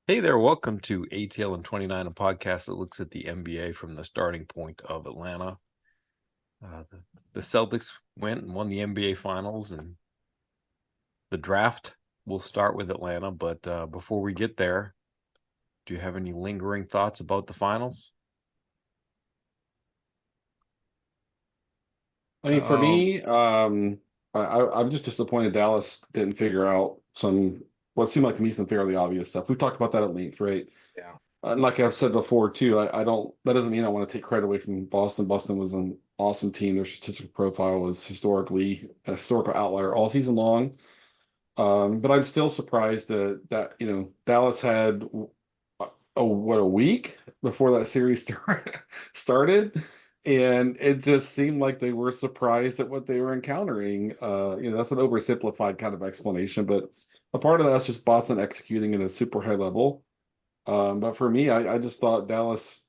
Hey there, welcome to ATL and 29, a podcast that looks at the NBA from the starting point of Atlanta. The Celtics went and won the NBA Finals, and the draft will start with Atlanta. But before we get there, do you have any lingering thoughts about the finals? I mean, for Um, me, I'm just disappointed Dallas didn't figure out what seemed like to me some fairly obvious stuff. We've talked about that at length, right? yeah. And like I've said before too, I don't. That doesn't mean I want to take credit away from Boston. Boston was an awesome team. Their statistical profile was historically a historical outlier all season long. But I'm still surprised that Dallas had a week before that series started, and it just seemed like they were surprised at what they were encountering. That's an oversimplified kind of explanation, but a part of that's just Boston executing at a super high level. But for me, I just thought Dallas,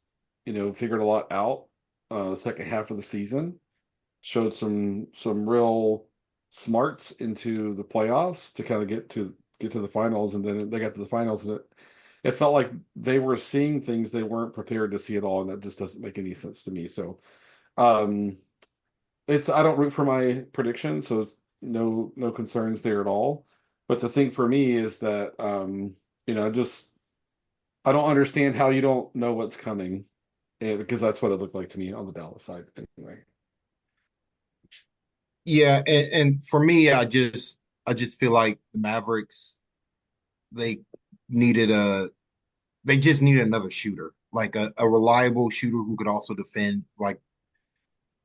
figured a lot out the second half of the season, showed some real smarts into the playoffs to kind of get to the finals, and then they got to the finals, and it felt like they were seeing things they weren't prepared to see at all, and that just doesn't make any sense to me. So, um, it's I don't root for my prediction, so it's no concerns there at all. But the thing for me is that just I don't understand how you don't know what's coming, because that's what it looked like to me on the Dallas side anyway. Yeah, and for me, I just feel like the Mavericks they needed a they just needed another shooter, like a reliable shooter who could also defend. Like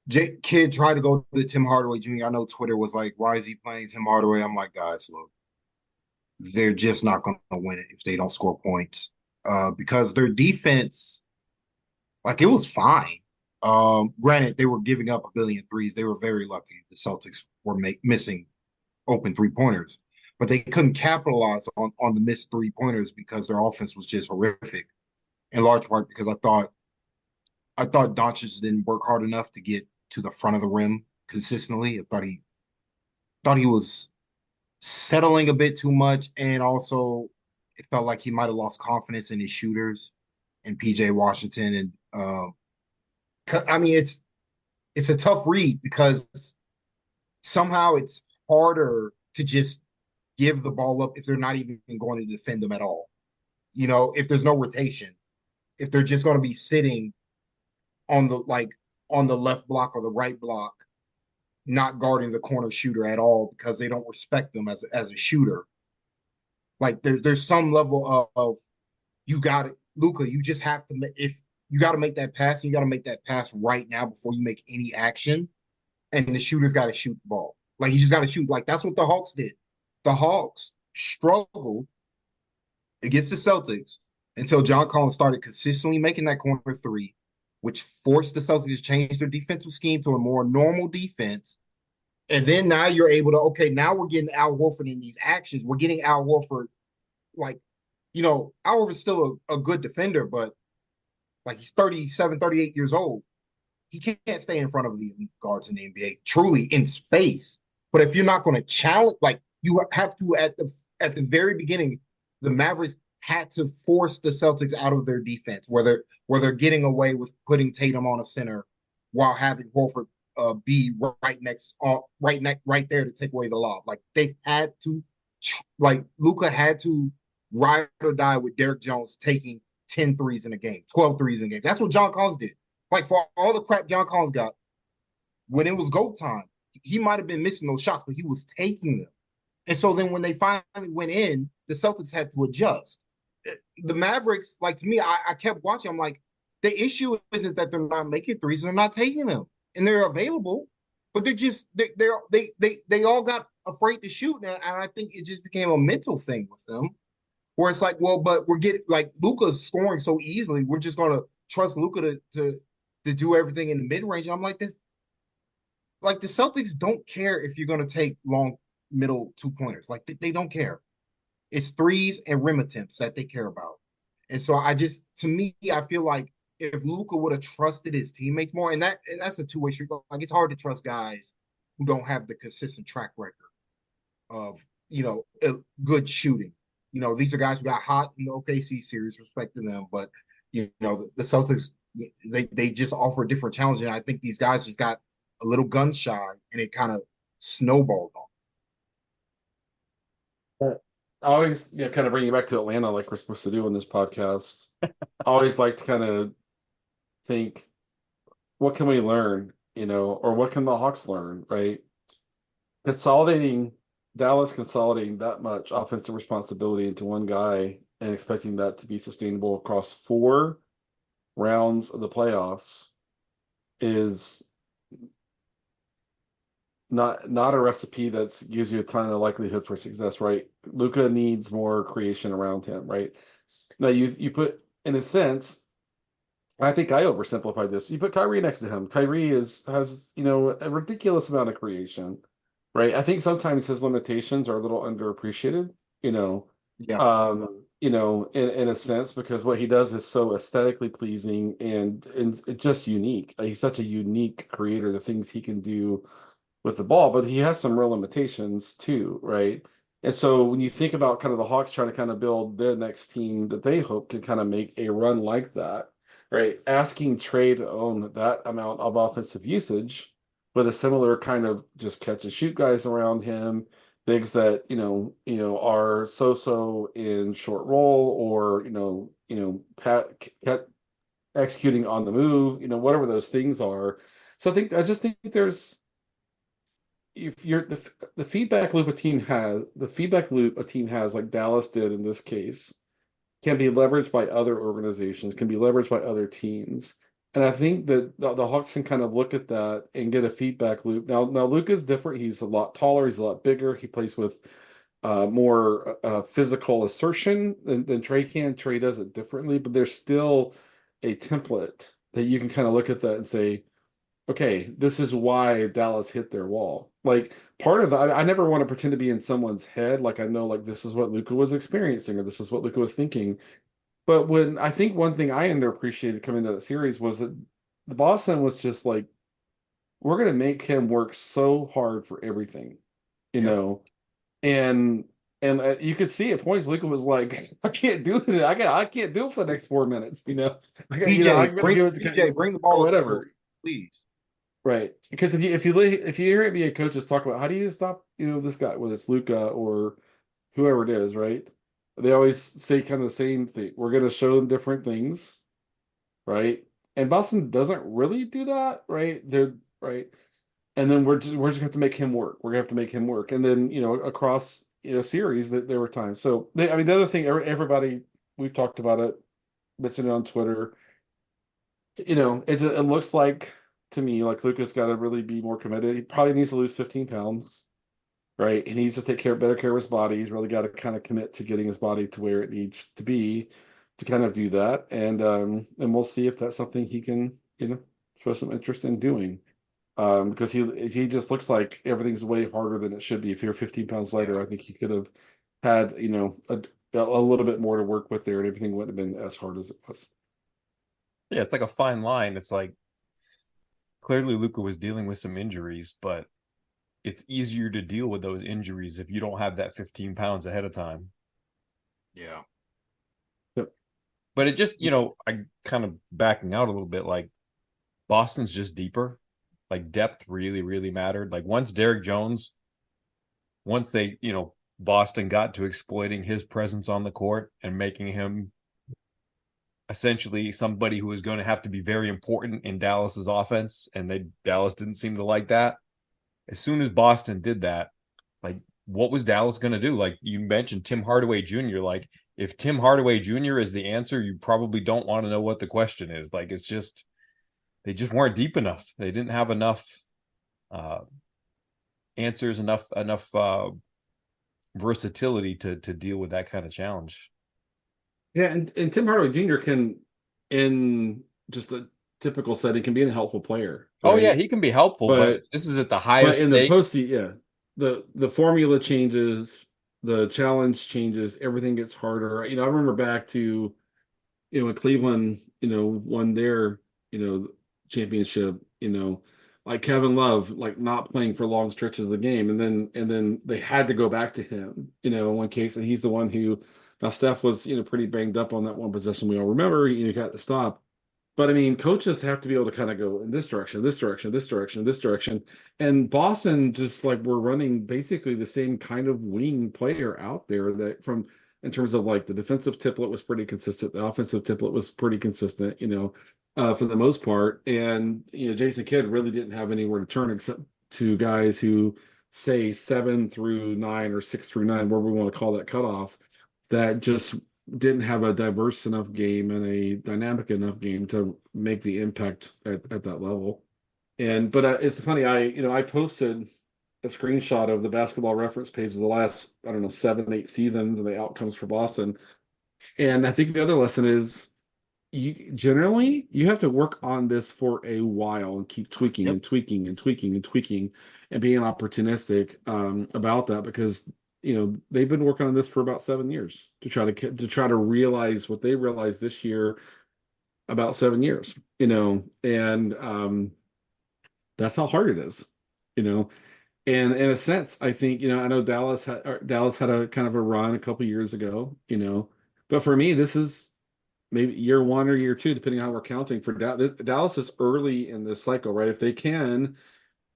Kid tried to go to Tim Hardaway Jr. I know Twitter was like, "Why is he playing Tim Hardaway?" I'm like, guys, look, they're just not going to win it if they don't score points, because their defense, like it was fine. Granted, they were giving up a billion threes. They were very lucky. The Celtics were missing open three pointers, but they couldn't capitalize on the missed three pointers because their offense was just horrific. In large part because I thought Doncic didn't work hard enough to get to the front of the rim consistently. I thought he was settling a bit too much, and also it felt like he might have lost confidence in his shooters and PJ Washington. And I mean, it's a tough read because somehow it's harder to just give the ball up if they're not even going to defend them at all. If there's no rotation, if they're just going to be sitting on the left block or the right block, not guarding the corner shooter at all because they don't respect them as a shooter. Like there's some level of you got it, Luca. You just have to if you got to make that pass, and you got to make that pass right now before you make any action. And the shooter's got to shoot the ball. Like he just got to shoot. Like that's what the Hawks did. The Hawks struggled against the Celtics until John Collins started consistently making that corner three, which forced the Celtics to change their defensive scheme to a more normal defense. And then now you're able to, okay, now we're getting Al Horford in these actions. We're getting Al Horford, like, Al Horford's still a good defender, but like he's 37, 38 years old. He can't stay in front of the elite guards in the NBA, truly in space. But if you're not going to challenge, like you have to at the very beginning, the Mavericks had to force the Celtics out of their defense, where they're getting away with putting Tatum on a center while having Horford be right there to take away the lob. Like they had to, like Luca had to ride or die with Derrick Jones taking 10 threes in a game, 12 threes in a game. That's what John Collins did. Like for all the crap John Collins got, when it was go time, he might have been missing those shots, but he was taking them. And so then when they finally went in, the Celtics had to adjust. The Mavericks, like to me, I kept watching. I'm like, the issue isn't that they're not making threes, they're not taking them. And they're available, but they all got afraid to shoot. And I think it just became a mental thing with them where it's like, well, but we're getting like Luca's scoring so easily, we're just gonna trust Luca to do everything in the mid range. I'm like this, like the Celtics don't care if you're gonna take long middle two pointers. Like they don't care. It's threes and rim attempts that they care about. And so to me, I feel like if Luca would have trusted his teammates more, and that's a two-way street. Like it's hard to trust guys who don't have the consistent track record of good shooting. these are guys who got hot in the OKC series, respecting them, but the Celtics, they just offer a different challenge, and I think these guys just got a little gun shy, and it kind of snowballed on. I always, kind of bring you back to Atlanta, like we're supposed to do in this podcast. I always like to kind of think, what can we learn, or what can the Hawks learn, right? Consolidating Dallas consolidating that much offensive responsibility into one guy and expecting that to be sustainable across 4 rounds of the playoffs is not a recipe that gives you a ton of likelihood for success, right? Luka needs more creation around him, right? Now you put, in a sense, I think I oversimplified this. You put Kyrie next to him. Kyrie has a ridiculous amount of creation, right? I think sometimes his limitations are a little underappreciated, Yeah, in a sense, because what he does is so aesthetically pleasing and just unique. He's such a unique creator, the things he can do with the ball, but he has some real limitations too, right? And so when you think about kind of the Hawks trying to kind of build their next team that they hope can kind of make a run like that, right? Asking Trey to own that amount of offensive usage with a similar kind of just catch and shoot guys around him, bigs that are so in short roll or executing on the move, whatever those things are. So I just think there's if you're the feedback loop a team has like Dallas did in this case can be leveraged by other organizations, can be leveraged by other teams. And I think that the Hawks can kind of look at that and get a feedback loop. Now Luka's different. He's a lot taller. He's a lot bigger. He plays with more physical assertion than Trey can. Trey does it differently, but there's still a template that you can kind of look at that and say, okay, this is why Dallas hit their wall. Like part of I never want to pretend to be in someone's head. Like I know, like this is what Luka was experiencing, or this is what Luka was thinking. But when I think one thing I underappreciated coming to that series was that the Boston was just like, we're gonna make him work so hard for everything, you yeah. know, and you could see at points Luka was like, I can't do it. I can't do it for the next 4 minutes, I'm gonna give it PJ, bring the or ball up the floor, whatever. please. Right, because if you hear NBA coaches talk about how do you stop this guy, whether it's Luca or whoever it is, right? They always say kind of the same thing. We're going to show them different things, right? And Boston doesn't really do that, right? They're right, and then we're just going to have to make him work. We're going to have to make him work, and then across series that there were times. So I mean the other thing, everybody we've talked about it, mentioned it on Twitter. It looks like to me like Luca's got to really be more committed. He probably needs to lose 15 pounds, right? He needs to take better care of his body. He's really got to kind of commit to getting his body to where it needs to be to kind of do that. And we'll see if that's something he can, show some interest in doing. Because he just looks like everything's way harder than it should be. If you're 15 pounds Yeah. lighter, I think he could have had, a little bit more to work with there, and everything wouldn't have been as hard as it was. Yeah, it's like a fine line. It's like clearly Luca was dealing with some injuries, but it's easier to deal with those injuries if you don't have that 15 pounds ahead of time. Yeah. Yep. But it just, I kind of backing out a little bit, like Boston's just deeper. Like depth really, really mattered. Like once they, Boston got to exploiting his presence on the court and making him essentially somebody who was going to have to be very important in Dallas's offense, and Dallas didn't seem to like that. As soon as Boston did that, like what was Dallas going to do? Like you mentioned Tim Hardaway Jr. Like if Tim Hardaway Jr. is the answer, you probably don't want to know what the question is. Like it's just they just weren't deep enough. They didn't have enough answers, enough versatility to deal with that kind of challenge. Yeah, and Tim Hardaway Jr. can, in just a typical setting, can be a helpful player, Oh yeah, right? he can be helpful, but But this is at the but highest in the stakes. post, yeah, the formula changes, the challenge changes, everything gets harder. I remember back to when Cleveland won their championship. like Kevin Love, like not playing for long stretches of the game, and then they had to go back to him, in one case, and he's the one who now Steph was, pretty banged up on that one possession we all remember, got to stop. But I mean, coaches have to be able to kind of go in this direction, this direction, this direction, this direction. And Boston just like we're running basically the same kind of wing player out there that from in terms of like the defensive template was pretty consistent, the offensive template was pretty consistent, for the most part. And Jason Kidd really didn't have anywhere to turn except to guys who say 7 through 9 or 6 through 9, where we want to call that cutoff, that just didn't have a diverse enough game and a dynamic enough game to make the impact at that level. And but it's funny, I posted a screenshot of the basketball reference page of the last, I don't know, 7, 8 seasons and the outcomes for Boston. And I think the other lesson is you have to work on this for a while and keep tweaking Yep. and tweaking and tweaking and tweaking and being opportunistic about that, because they've been working on this for about 7 years to try to realize what they realized this year about 7 years, and that's how hard it is, you know. And in a sense, I think, I know Dallas had a kind of a run a couple years ago, but for me, this is maybe year one or year two, depending on how we're counting for Dallas. Dallas is early in this cycle, right? If they can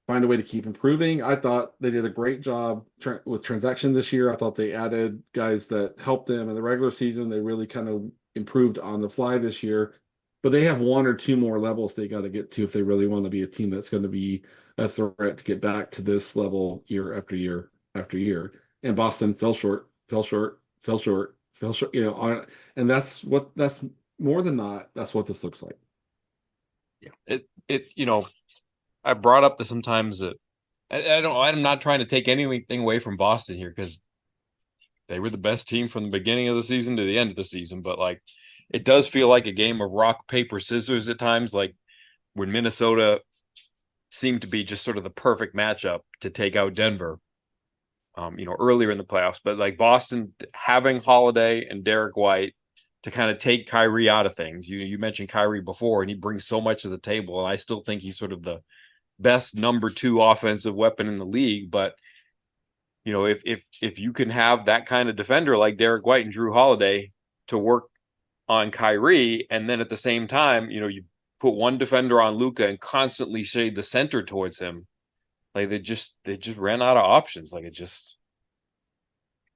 find a way to keep improving, I thought they did a great job with transaction this year. I thought they added guys that helped them in the regular season. They really kind of improved on the fly this year, but they have one or two more levels they got to get to if they really want to be a team that's going to be a threat to get back to this level year after year after year. And Boston fell short, fell short, fell short, fell short, and that's more than not, that's what this looks like. I brought up that sometimes that I'm not trying to take anything away from Boston here because they were the best team from the beginning of the season to the end of the season, but like it does feel like a game of rock, paper, scissors at times, like when Minnesota seemed to be just sort of the perfect matchup to take out Denver, earlier in the playoffs. But like Boston having Holiday and Derek White to kind of take Kyrie out of things. You mentioned Kyrie before, and he brings so much to the table, and I still think he's sort of the best number 2 offensive weapon in the league. But if you can have that kind of defender like Derek White and Drew Holiday to work on Kyrie, and then at the same time, you put one defender on Luka and constantly shade the center towards him, like they just ran out of options. Like it just.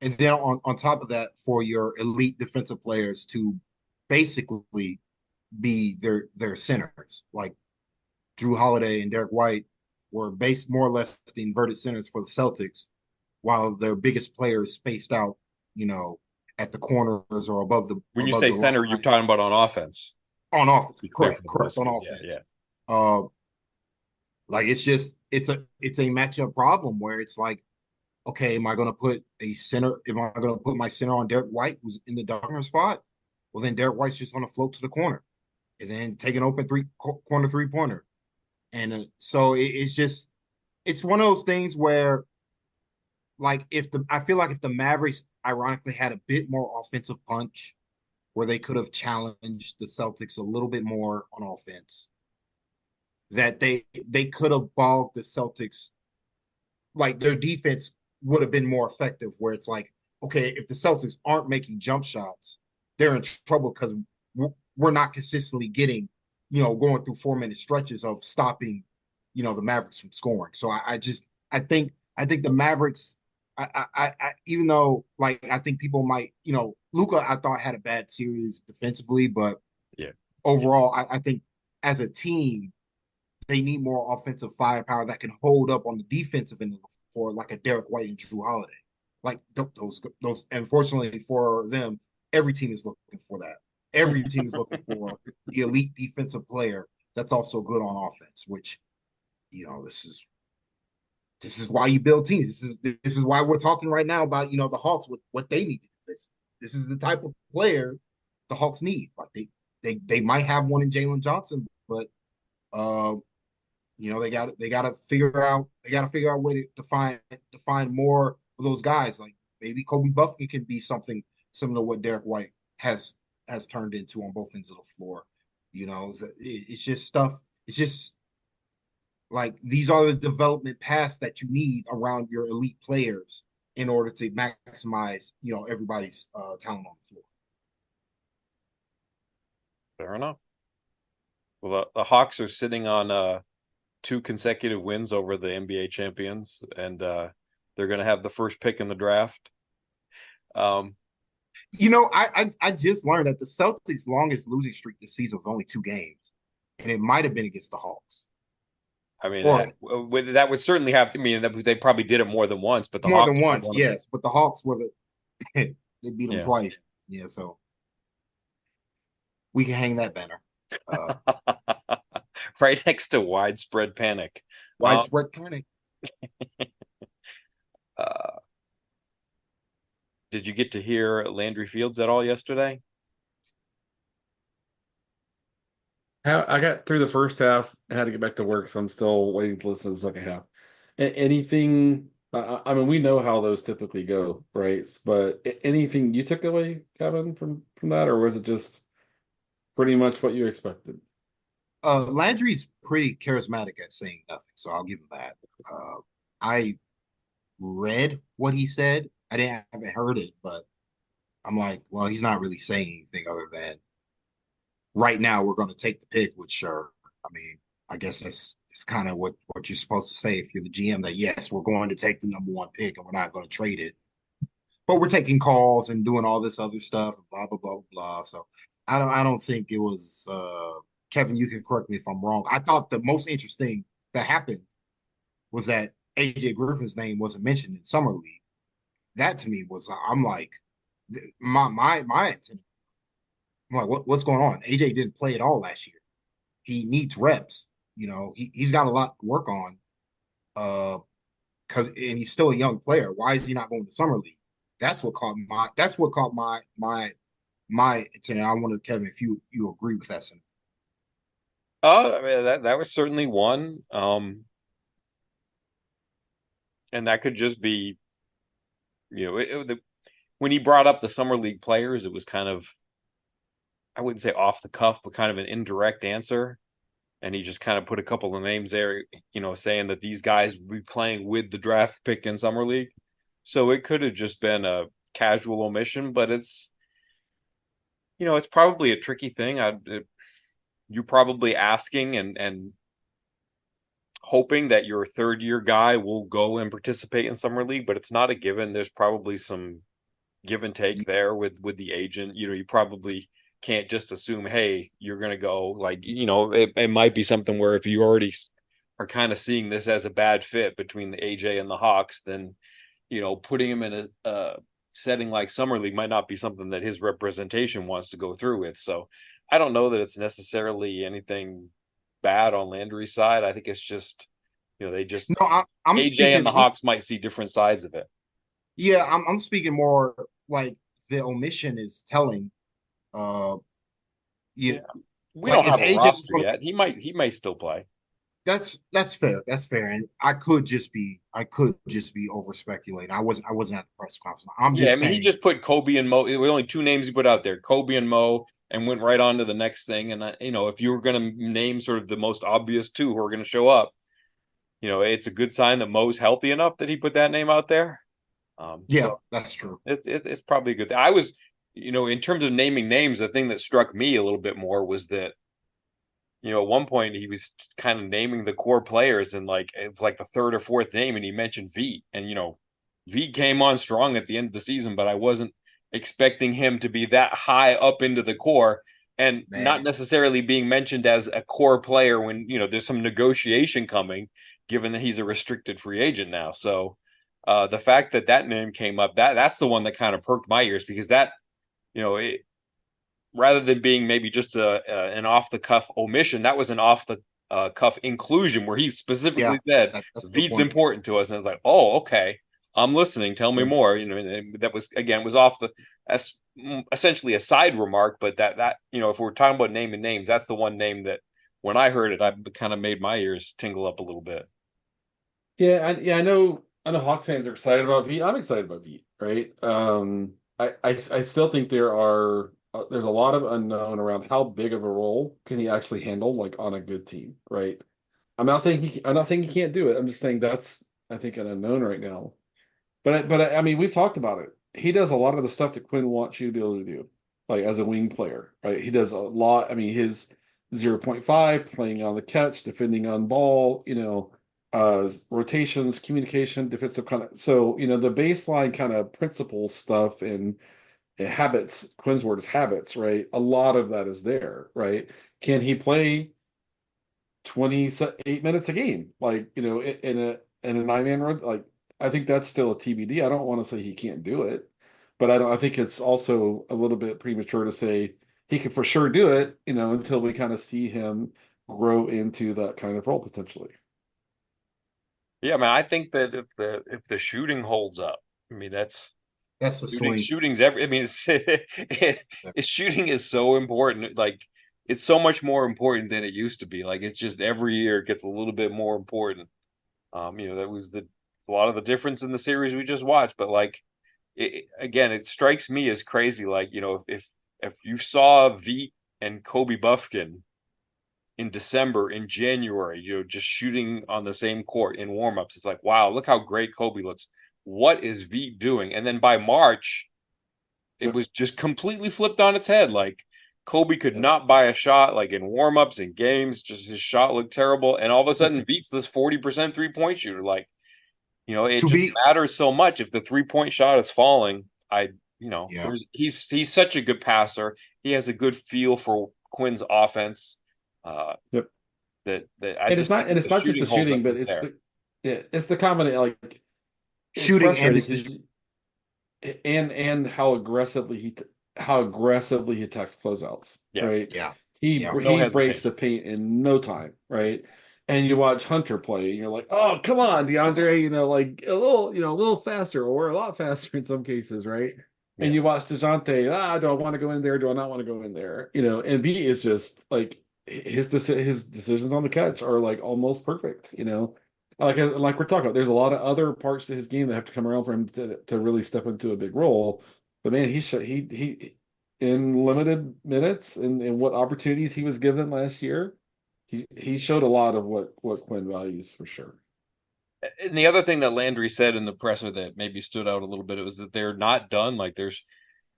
And then on top of that, for your elite defensive players to basically be their centers, like Drew Holiday and Derek White were based more or less the inverted centers for the Celtics, while their biggest players spaced out, at the corners or When you above say the center, line. you're talking about on offense. On offense. Be clear Correct, for the correct, on listeners. offense. Yeah. Like it's a matchup problem where it's like, okay, am I going to put a center? Am I going to put my center on Derek White, who's in the darker spot? Well, then Derek White's just going to float to the corner and then take an open corner 3-pointer. And so it's one of those things where, like, I feel like if the Mavericks ironically had a bit more offensive punch, where they could have challenged the Celtics a little bit more on offense, that they could have bogged the Celtics. Like their defense would have been more effective, where it's like, okay, if the Celtics aren't making jump shots, they're in trouble because we're not consistently getting, going through 4-minute stretches of stopping, the Mavericks from scoring. So I think the Mavericks, even though like I think people might, Luka I thought had a bad series defensively, but Yeah. overall I think as a team they need more offensive firepower that can hold up on the defensive end for like a Derek White and Drew Holiday. Like those. Unfortunately for them, every team is looking for that. Every team is looking for the elite defensive player that's also good on offense. Which, this is why you build teams. This is why we're talking right now about the Hawks with what they need. This is the type of player the Hawks need. Like they might have one in Jalen Johnson, but they got to figure out a way to find more of those guys. Like maybe Kobe Buffkin can be something similar to what Derek White has turned into on both ends of the floor. It's just stuff. It's just Like these are the development paths that you need around your elite players in order to maximize, everybody's talent on the floor. Fair enough. Well, the Hawks are sitting on 2 consecutive wins over the NBA champions, and they're going to have the first pick in the draft. I just learned that the Celtics' longest losing streak this season was only 2 games, and it might have been against the Hawks. I mean, Or that would certainly have to mean that they probably did it more than once, but the more Hawks than were once, one of them. yes. But the Hawks were they beat them Yeah. twice. Yeah, so we can hang that banner. Right next to widespread panic. Widespread panic. Uh, did you get to hear Landry Fields at all yesterday? I got through the first half. I had to get back to work, so I'm still waiting to listen to the second half. Anything? I mean, we know how those typically go, right? But anything you took away, Kevin, from that, or was it just pretty much what you expected? Landry's pretty charismatic at saying nothing, so I'll give him that. I read what he said. Haven't heard it, but I'm like, well, he's not really saying anything other than right now we're going to take the pick, which sure. I mean, I guess it's kind of what you're supposed to say if you're the GM, that yes, we're going to take the number 1 pick and we're not going to trade it. But we're taking calls and doing all this other stuff and blah blah blah blah. So I don't think it was Kevin, you can correct me if I'm wrong. I thought the most interesting that happened was that AJ Griffin's name wasn't mentioned in summer league. That to me was, I'm like, my antenna. I'm like, what's going on? AJ didn't play at all last year. He needs reps. He's got a lot to work on. And he's still a young player. Why is he not going to summer league? That's what caught my attention. I wonder, Kevin, if you agree with that sentiment. I mean, that was certainly one. And that could just be, when he brought up the summer league players, it was kind of, I wouldn't say off the cuff, but kind of an indirect answer. And he just kind of put a couple of names there, saying that these guys would be playing with the draft pick in summer league. So it could have just been a casual omission, but it's probably a tricky thing. You're probably asking and hoping that your third year guy will go and participate in summer league, but it's not a given. There's probably some give and take there with the agent. You probably can't just assume, hey, you're going to go. Like, it might be something where if you already are kind of seeing this as a bad fit between the AJ and the Hawks, then, putting him in a setting like summer league might not be something that his representation wants to go through with. So I don't know that it's necessarily anything bad on Landry's side. I think it's just, they just, No, I'm AJ speaking. and the Hawks might see different sides of it. Yeah, I'm speaking more like the omission is telling. Yeah, Yeah. We like don't if have a AJ was roster going, yet. He may still play. that's fair. That's fair, and I could just be over speculating. I wasn't at the press conference. I'm Yeah, I just mean, he saying. just put Kobe and Mo. It were only 2 names he put out there, Kobe and Mo, and went right on to the next thing. And if you were going to name sort of the most obvious 2 who are going to show up, it's a good sign that Mo's healthy enough that he put that name out there. Yeah, So that's true. it's probably a good thing. I was, in terms of naming names, the thing that struck me a little bit more was that, at one point he was kind of naming the core players, and like it was like the third or fourth name, and he mentioned Veit, and Veit came on strong at the end of the season, but I wasn't expecting him to be that high up into the core and not Man, necessarily being mentioned as a core player when there's some negotiation coming, given that he's a restricted free agent now. So the fact that name came up, that's the one that kind of perked my ears, because that it, rather than being maybe just an off the cuff omission, that was an off the cuff inclusion where he yeah, specifically said that's a good Veet's point. important to us, and I was like, oh, okay, I'm listening. Tell me more. That was, again, was off the, as essentially a side remark, but that if we're talking about naming names, that's the one name that when I heard it, I kind of made my ears tingle up a little bit. Yeah, I know. I know Hawks fans are excited about Veit. I'm excited about Veit, right? I still think there's a lot of unknown around how big of a role can he actually handle, like on a good team, right? I'm not saying he can't do it. I'm just saying that's, I think, an unknown right now. I mean, we've talked about it. He does a lot of the stuff that Quinn wants you to be able to do, like as a wing player, right? He does a lot. I mean, his 0.5, playing on the catch, defending on ball, rotations, communication, defensive kind of. So, the baseline kind of principle stuff and habits, Quinn's word is habits, right? A lot of that is there, right? Can he play 28 minutes a game, like, in a nine-man run? Like, I think that's still a TBD. I don't want to say he can't do it, but I think it's also a little bit premature to say he can for sure do it, until we kind of see him grow into that kind of role potentially. Yeah, man, I think that if the shooting holds up, I mean That's a shooting swing. shooting's every. I mean, shooting is so important. Like it's so much more important than it used to be. Like it's just every year it gets a little bit more important. That was a lot of the difference in the series we just watched. But like again, it strikes me as crazy. Like if you saw Veet and Kobe Buffkin in December, in January, just shooting on the same court in warmups, it's like, wow, look how great Kobe looks. What is Veet doing? And then by March, it Yep. was just completely flipped on its head. Like Kobe could Yep. not buy a shot, like in warmups and games, just his shot looked terrible. And all of a sudden, Veet's this 40% 3-point shooter. Like, it To just be, matters so much. If the 3-point shot is falling, yeah. he's such a good passer. He has a good feel for Quinn's offense. Uh, Yep. that I And it's just not think and if it's the not just shooting the holds up, shooting, but he's there. it's the combination. Like, it's Shooting and frustrating decision. because and how aggressively he attacks closeouts, Yeah, right? Yeah. He Yeah. no he breaks the hesitation. paint in no time, right? And you watch Hunter play, and you're like, oh, come on, DeAndre, like a little faster, or a lot faster in some cases, right? And Yeah, you watch DeJounte, do I want to go in there? Do I not want to go in there? And B is just like his decisions on the catch are like almost perfect, like we're talking about. There's a lot of other parts to his game that have to come around for him to really step into a big role. But man, he in limited minutes and what opportunities he was given last year, he showed a lot of what Quinn values for sure. and the other thing that Landry said in the presser that maybe stood out a little bit was that they're not done. Like there's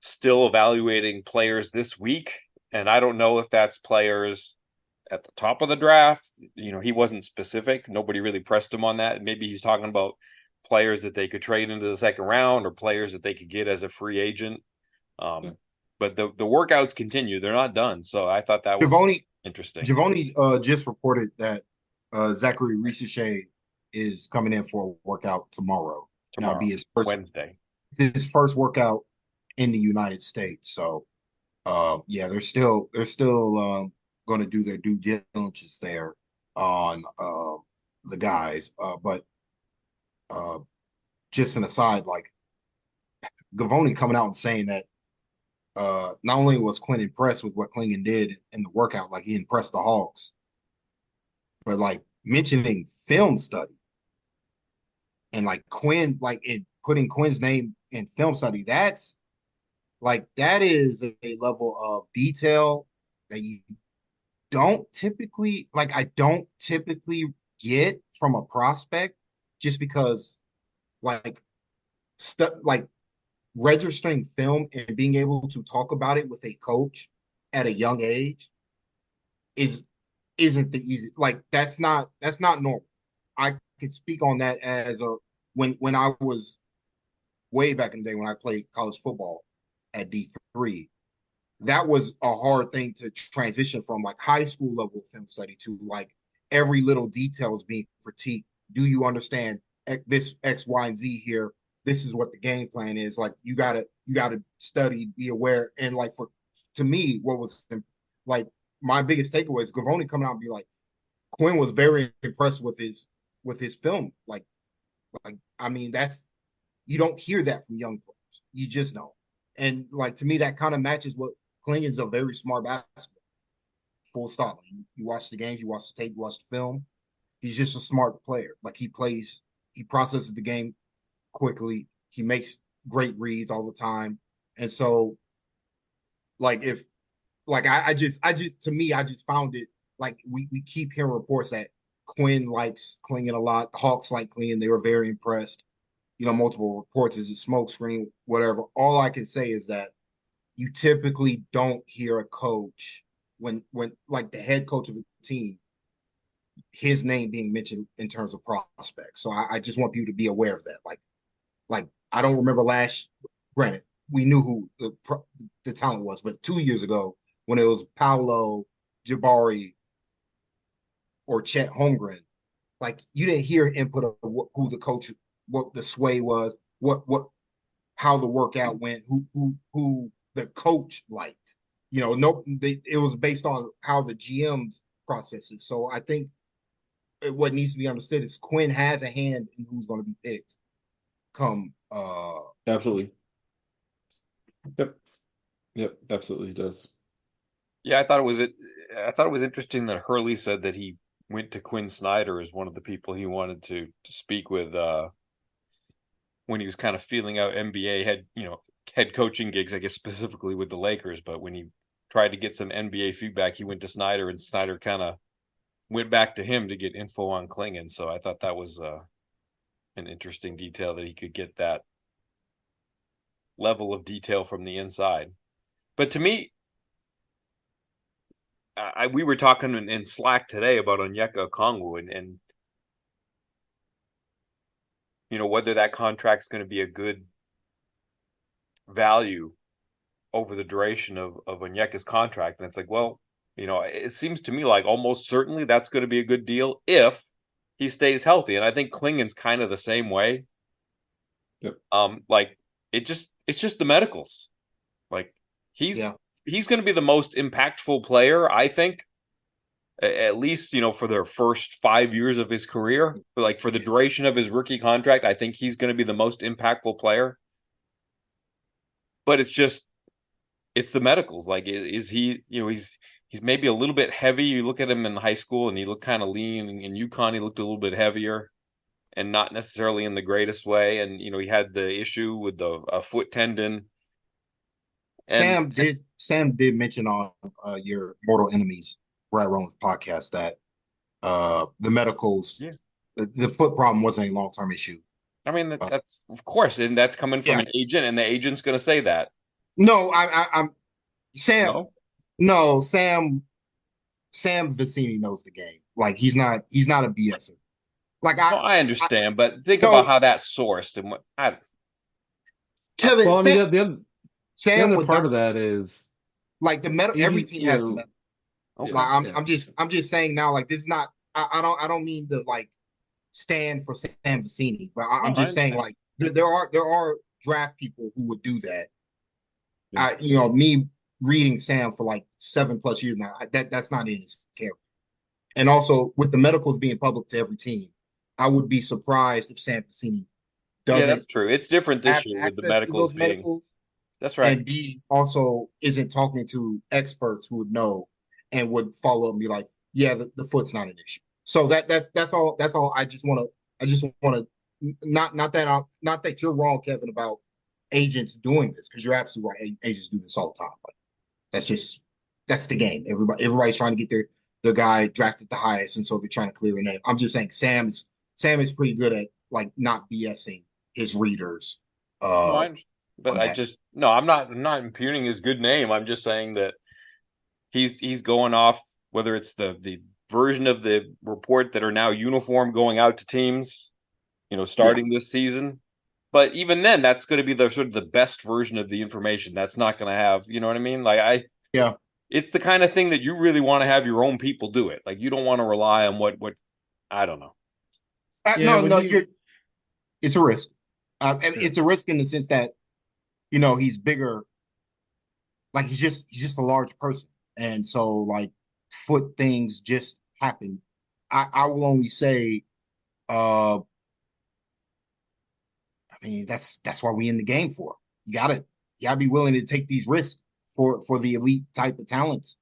still evaluating players this week, and I don't know if that's players at the top of the draft. He wasn't specific. Nobody really pressed him on that. Maybe he's talking about players that they could trade into the second round or players that they could get as a free agent. Yeah. But the workouts continue. They're not done. So I thought that was Giovanni, interesting. Giovanni just reported that Zachary Risichet is coming in for a workout tomorrow. Now Tomorrow, be Wednesday. his first workout in the United States. So yeah, they're still going to do their due diligence there on the guys. But uh, just an aside, like Gavoni coming out and saying that not only was Quinn impressed with what Klingon did in the workout, like he impressed the Hawks, but like mentioning film study and like Quinn, like in putting Quinn's name in film study, that is a level of detail that you don't typically like. I don't typically get from a prospect just because like stuff like registering film and being able to talk about it with a coach at a young age is isn't the easy like that's not normal. I could speak on that as a when I was way back in the day when I played college football at D3, that was a hard thing to transition from like high school level film study to like every little detail is being critiqued. Do you understand this X, Y, and Z here? This is what the game plan is. Like you gotta study, be aware, and like for to me, what was like my biggest takeaway is Gavoni coming out and be like, Quinn was very impressed with his film. Like I mean, that's you don't hear that from young players. You just don't. And like to me, that kind of matches what Klingon's a very smart basketball. Full stop. You watch the games, you watch the tape, you watch the film. He's just a smart player. Like he processes the game quickly. He makes great reads all the time. And so, like if like I just to me, I just found it like we keep hearing reports that Quinn likes Klingon a lot. The Hawks like Klingon. They were very impressed. Multiple reports is a smokescreen, whatever. All I can say is that you typically don't hear a coach when like the head coach of a team, his name being mentioned in terms of prospects. So I just want people to be aware of that. Like I don't remember granted, we knew who the talent was, but 2 years ago when it was Paolo, Jabari, or Chet Holmgren, like you didn't hear input of who the coach, what the sway was, how the workout went, who the coach liked. It was based on how the GM's processes. So I think what needs to be understood is Quinn has a hand in who's going to be picked. Absolutely. Yep, absolutely he does. Yeah, I thought it was interesting that Hurley said that he went to Quinn Snyder as one of the people he wanted to speak with when he was kind of feeling out NBA head coaching gigs, I guess specifically with the Lakers. But when he tried to get some NBA feedback, he went to Snyder, and Snyder kind of went back to him to get info on Klingon. So I thought that was an interesting detail that he could get that level of detail from the inside. But to me, we were talking in Slack today about Onyeka Okongwu and whether that contract's going to be a good value over the duration of Onyeka's contract. And it's like, well, it seems to me like almost certainly that's going to be a good deal if he stays healthy. And I think Klingon's kind of the same way. Yep. Like it's just the medicals. Like he's going to be the most impactful player, I think, at least, for the first 5 years of his career. But like for the duration of his rookie contract, I think he's going to be the most impactful player. But it's the medicals. Like, is he, he's maybe a little bit heavy. You look at him in high school and he looked kind of lean. In UConn, he looked a little bit heavier and not necessarily in the greatest way. And, he had the issue with a foot tendon. And Sam did mention on your Mortal Enemies, Right Wrong's podcast that the medicals, the foot problem wasn't a long-term issue. I mean, that's of course, and that's coming from an agent, and the agent's going to say that. No, I'm Sam. No, Sam Vicini knows the game. Like he's not a BSer. Like I understand, but think about how that's sourced and what Kevin. Well, I mean, the other part not, of that is like the medical. Every team has the medical. Okay. Like I'm just saying now. Like this is not. I don't mean to like stand for Sam Vicini, but I'm just saying like there are draft people who would do that. Yeah. Me reading Sam for like 7+ years now, that's not in his character. And also with the medicals being public to every team, I would be surprised if Sam Vicini doesn't. Yeah, that's true. It's different this year with the medicals being. That's right. And B also isn't talking to experts who would know and would follow up and be like, yeah, the foot's not an issue. So that's all. That's all. I just want to not that you're wrong, Kevin, about agents doing this, because you're absolutely right. Agents do this all the time. Like, that's the game. Everybody's trying to get their guy drafted the highest, and so they're trying to clear their name. I'm just saying Sam is pretty good at like not BSing his readers. I'm not impugning his good name. I'm just saying that he's going off, whether it's the version of the report that are now uniform going out to teams, starting this season. But even then, that's going to be the sort of the best version of the information. That's not going to have, you know what I mean? Like it's the kind of thing that you really want to have your own people do it. Like you don't want to rely on what I don't know. It's a risk. It's a risk in the sense that, he's bigger. Like he's just a large person. And so like foot things just happen. I will only say, I mean, that's why we in the game for. You gotta be willing to take these risks for the elite type of talents.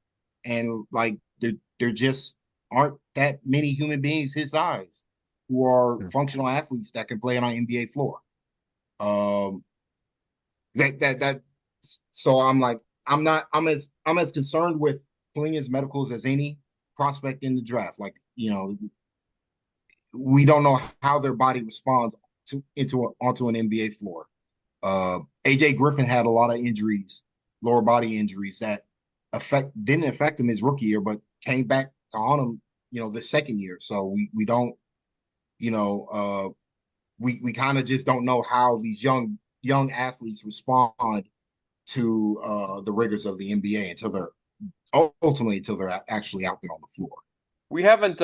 And like there just aren't that many human beings his size who are functional athletes that can play on an NBA floor. So I'm as concerned with Klingon's medicals as any prospect in the draft. Like, we don't know how their body responds onto an NBA floor. AJ Griffin had a lot of injuries, lower body injuries that didn't affect him his rookie year, but came back to haunt him, the second year. So we don't, you know, we kind of just don't know how these young athletes respond to the rigors of the NBA until they're actually out there on the floor. We haven't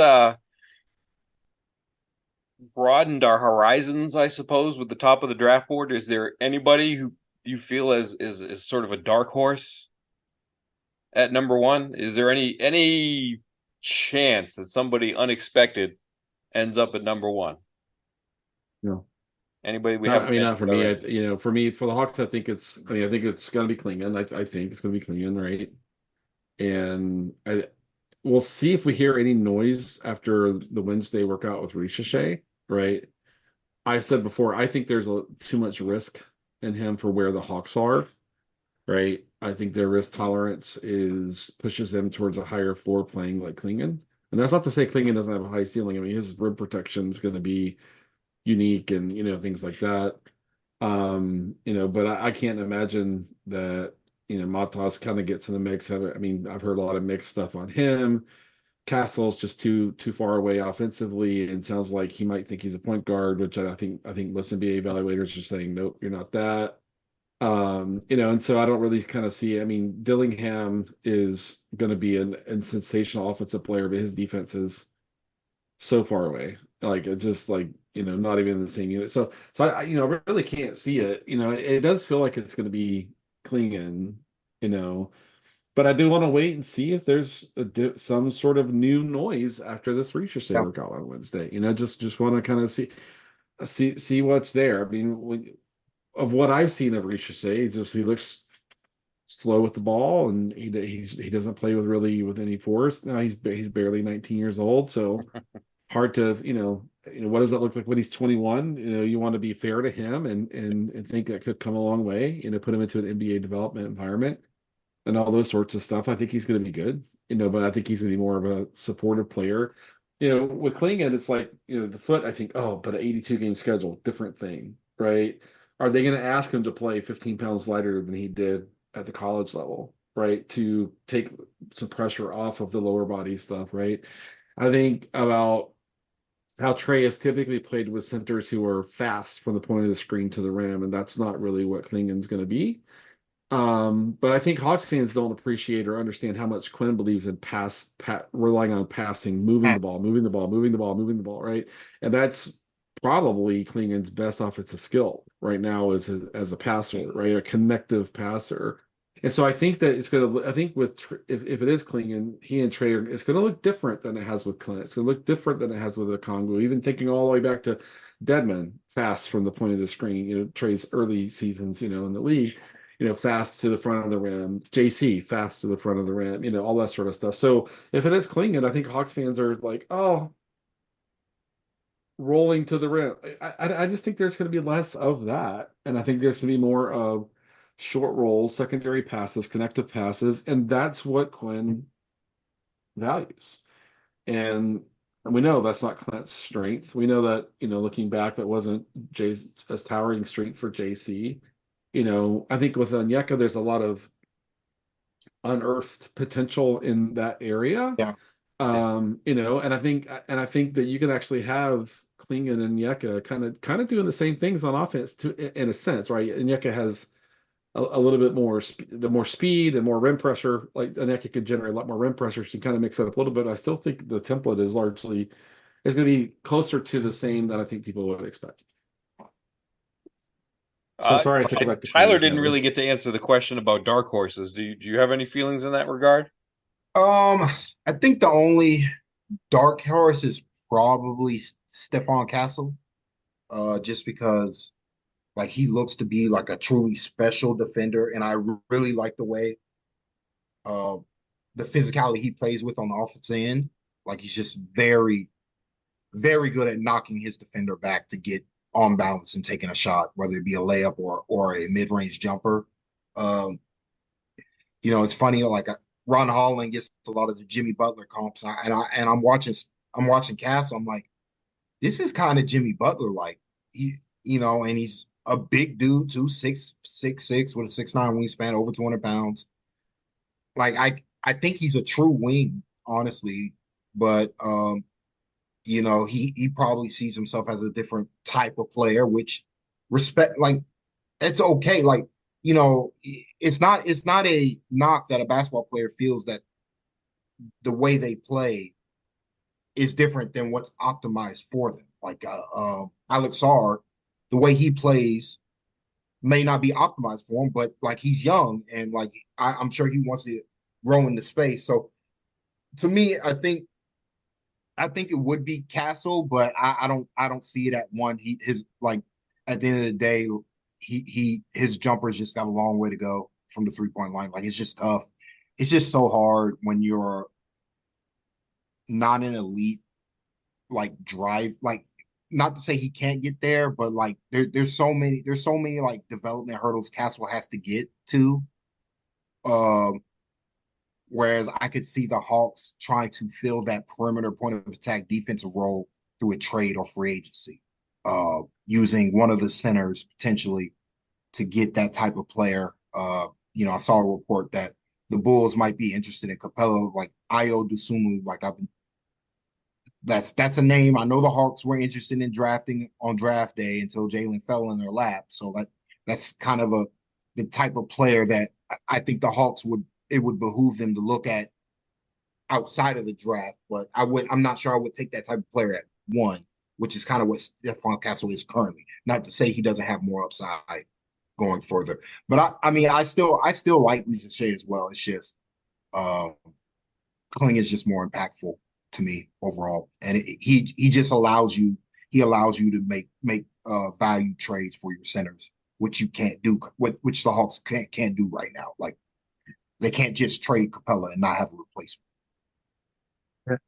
broadened our horizons, I suppose, with the top of the draft board. Is there anybody who you feel is sort of a dark horse at number one? Is there any chance that somebody unexpected ends up at number one? No. Anybody we Not, haven't I mean, not for mentioned me. already? For me, for the Hawks, I think it's going to be Klingon. I think it's going to be Klingon, right? And we'll see if we hear any noise after the Wednesday workout with Ricochet, right? I said before, I think there's too much risk in him for where the Hawks are, right? I think their risk tolerance pushes them towards a higher floor playing like Klingon. And that's not to say Klingon doesn't have a high ceiling. I mean, his rim protection is going to be unique and things like that. But I can't imagine that Matas kind of gets in the mix. I mean, I've heard a lot of mixed stuff on him. Castle's just too far away offensively, and sounds like he might think he's a point guard, which I think most NBA evaluators are saying, nope, you're not that. And so I don't really kind of see. I mean, Dillingham is going to be an sensational offensive player, but his defense is so far away. Like it just like not even in the same unit. So I really can't see it. It does feel like it's going to be Klingon. You know, but I do want to wait and see if there's some sort of new noise after this Ricochet Yeah. workout on Wednesday. Just want to kind of see what's there. I mean, of what I've seen of Ricochet, he looks slow with the ball, and he doesn't play with any force. Now he's barely 19 years old, so hard to what does that look like when he's 21? You want to be fair to him and think that could come a long way. Put him into an NBA development environment and all those sorts of stuff. I think he's going to be good, but I think he's going to be more of a supportive player. With Klingon, it's like, the foot, I think, oh, but an 82 game schedule, different thing, right? Are they going to ask him to play 15 pounds lighter than he did at the college level, right? To take some pressure off of the lower body stuff, right? I think about how Trey has typically played with centers who are fast from the point of the screen to the rim, and that's not really what Klingon's going to be. But I think Hawks fans don't appreciate or understand how much Quinn believes in relying on passing, moving the ball, moving the ball, moving the ball, moving the ball, right? And that's probably Klingon's best offensive skill right now as a passer, right? A connective passer. And so I think that I think if it is Klingon, he and Trey it's gonna look different than it has with Clint. It's gonna look different than it has with Okongwu. Even thinking all the way back to Deadman, fast from the point of the screen, Trey's early seasons, in the league, fast to the front of the rim, JC fast to the front of the rim, all that sort of stuff. So if it is Klingon, I think Hawks fans are like, oh, rolling to the rim. I just think there's going to be less of that, and I think there's going to be more of short rolls, secondary passes, connective passes, and that's what Quinn values. And we know that's not Clint's strength. We know that, looking back, that wasn't Jay's a towering strength for JC. I think with Onyeka, there's a lot of unearthed potential in that area. Yeah. And I think that you can actually have Klingon and Onyeka kind of doing the same things on offense in a sense, right? Onyeka has a little bit more more speed and more rim pressure. Like Onyeka could generate a lot more rim pressure. So you kind of mix that up a little bit. I still think the template is going to be closer to the same that I think people would expect. So sorry I took it back to Tyler Klingon, didn't really get to answer the question about dark horses. Do you have any feelings in that regard? I think the only dark horse is probably Stephon Castle, just because like he looks to be like a truly special defender, and I really like the way uh the physicality he plays with on the offensive end. Like he's just very, very good at knocking his defender back to get on balance and taking a shot, whether it be a layup or a mid range jumper. Um, it's funny, like Ron Holland gets a lot of the Jimmy Butler comps, and I'm watching Castle. I'm like, this is kind of Jimmy Butler like. And he's a big dude too, 6'6" with a 6'9" wingspan, over 200 pounds. Like I think he's a true wing, honestly, but he probably sees himself as a different type of player, which respect like it's okay. Like, it's not a knock that a basketball player feels that the way they play is different than what's optimized for them. Like Alex Sarr, the way he plays may not be optimized for him, but like he's young and like I'm sure he wants to grow in the space. So to me, I think it would be Castle, but I don't see it at one. His like at the end of the day, his jumpers just got a long way to go from the 3-point line. Like it's just tough. It's just so hard when you're not an elite like drive. Like not to say he can't get there, but like there's so many like development hurdles Castle has to get to. Um, Whereas I could see the Hawks trying to fill that perimeter point of attack defensive role through a trade or free agency, using one of the centers potentially to get that type of player. I saw a report that the Bulls might be interested in Capella, like Io Dosunmu. Like that's a name. I know the Hawks were interested in drafting on draft day until Jalen fell in their lap. So that's kind of the type of player that I think the Hawks would behoove them to look at outside of the draft, but I'm not sure I would take that type of player at one, which is kind of what Stephon Castle is currently. Not to say he doesn't have more upside going further, but I mean, I still like Reese Shea as well. It's just uh, Kling is just more impactful to me overall, and he just allows you to make value trades for your centers, which you can't do, which the Hawks can't do right now. Like they can't just trade Capella and not have a replacement.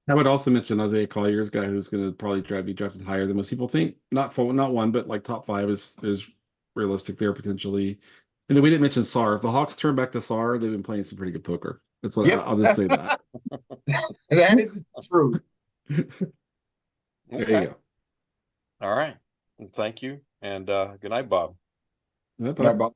I would also mention Isaiah Collier's guy who's going to probably be drafted higher than most people think. Not one, but like top five is realistic there potentially. And then we didn't mention Sarr. If the Hawks turn back to Sarr, they've been playing some pretty good poker. That's what Yep, I'll just say that. that is true. There you Okay. go. All right. Well, thank you. And good night, Bob. No Yeah, problem. but